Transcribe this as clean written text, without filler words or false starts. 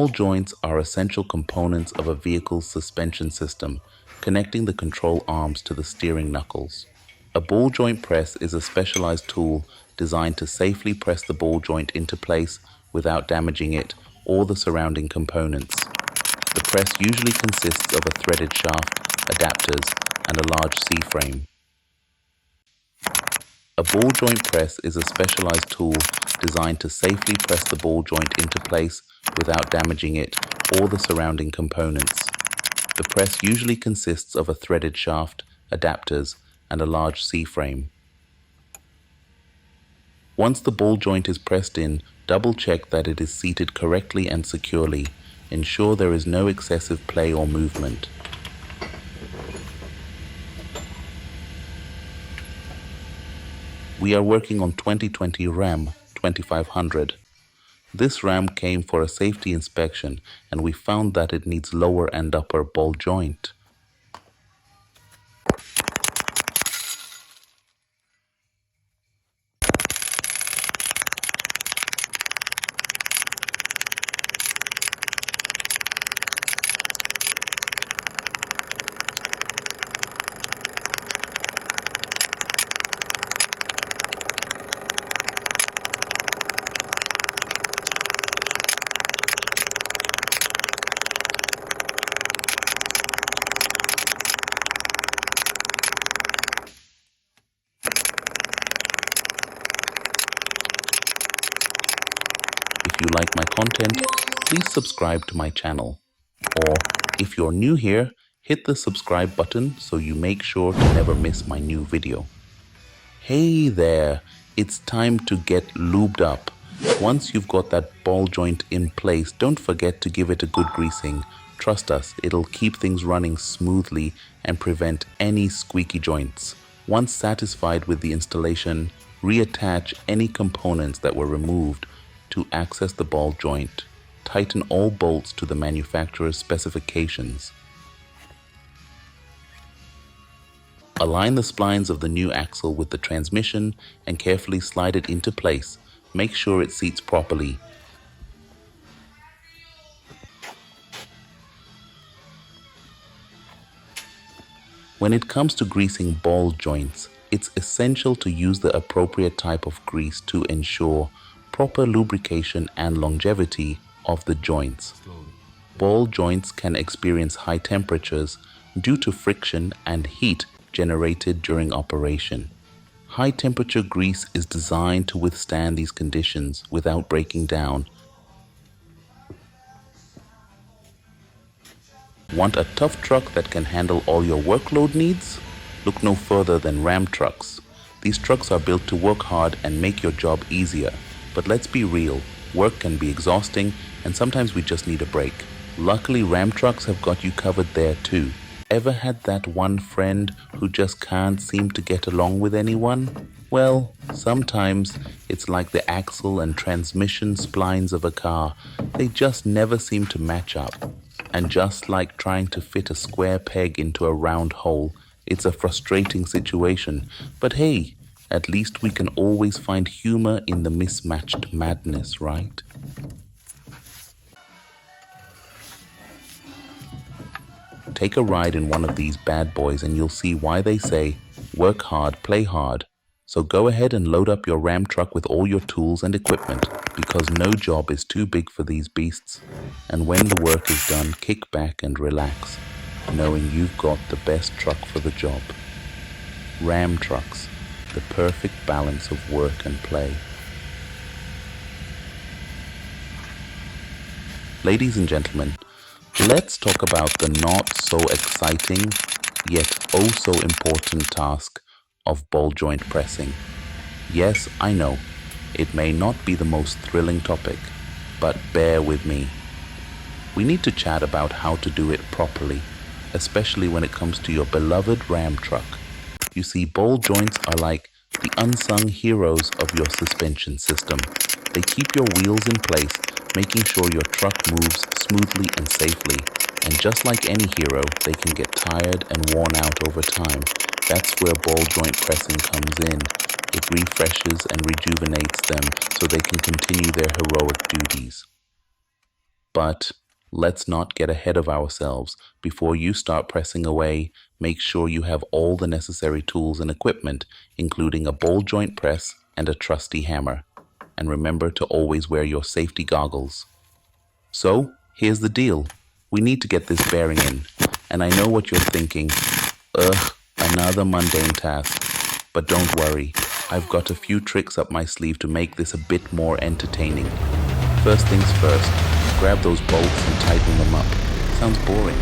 joints are essential components of a vehicle's suspension system, connecting the control arms to the steering knuckles. A ball joint press is a specialized tool designed to safely press the ball joint into place without damaging it or the surrounding components. The press usually consists of a threaded shaft, adapters, and a large C-frame. A ball joint press is a specialized tool designed to safely press the ball joint into place without damaging it or the surrounding components. The press usually consists of a threaded shaft, adapters, and a large C-frame. Once the ball joint is pressed in, double-check that it is seated correctly and securely. Ensure there is no excessive play or movement. We are working on 2020 Ram 2500. This Ram came for a safety inspection and we found that it needs lower and upper ball joint. If you like my content, please subscribe to my channel. Or if you're new here, hit the subscribe button so you make sure to never miss my new video. Hey there, it's time to get lubed up. Once you've got that ball joint in place, don't forget to give it a good greasing. Trust us, it'll keep things running smoothly and prevent any squeaky joints. Once satisfied with the installation, reattach any components that were removed to access the ball joint. Tighten all bolts to the manufacturer's specifications. Align the splines of the new axle with the transmission and carefully slide it into place. Make sure it seats properly. When it comes to greasing ball joints, it's essential to use the appropriate type of grease to ensure proper lubrication and longevity of the joints. Ball joints can experience high temperatures due to friction and heat generated during operation. High temperature grease is designed to withstand these conditions without breaking down. Want a tough truck that can handle all your workload needs? Look no further than Ram trucks. These trucks are built to work hard and make your job easier. But let's be real, work can be exhausting and sometimes we just need a break. Luckily, Ram trucks have got you covered there too. Ever had that one friend who just can't seem to get along with anyone? Well, sometimes it's like the axle and transmission splines of a car. They just never seem to match up. And just like trying to fit a square peg into a round hole, it's a frustrating situation. But hey, at least we can always find humor in the mismatched madness, right? Take a ride in one of these bad boys and you'll see why they say, work hard, play hard. So go ahead and load up your Ram truck with all your tools and equipment, because no job is too big for these beasts. And when the work is done, kick back and relax, knowing you've got the best truck for the job. Ram trucks. The perfect balance of work and play. Ladies and gentlemen, let's talk about the not so exciting yet oh so important task of ball joint pressing. Yes, I know, it may not be the most thrilling topic, but bear with me. We need to chat about how to do it properly, especially when it comes to your beloved Ram truck. You see, ball joints are like the unsung heroes of your suspension system. They keep your wheels in place, making sure your truck moves smoothly and safely. And just like any hero, they can get tired and worn out over time. That's where ball joint pressing comes in. It refreshes and rejuvenates them so they can continue their heroic duties. But let's not get ahead of ourselves. Before you start pressing away, make sure you have all the necessary tools and equipment, including a ball joint press and a trusty hammer. And remember to always wear your safety goggles. So, here's the deal. We need to get this bearing in. And I know what you're thinking. Ugh, another mundane task. But don't worry, I've got a few tricks up my sleeve to make this a bit more entertaining. First things first, grab those bolts and tighten them up. Sounds boring,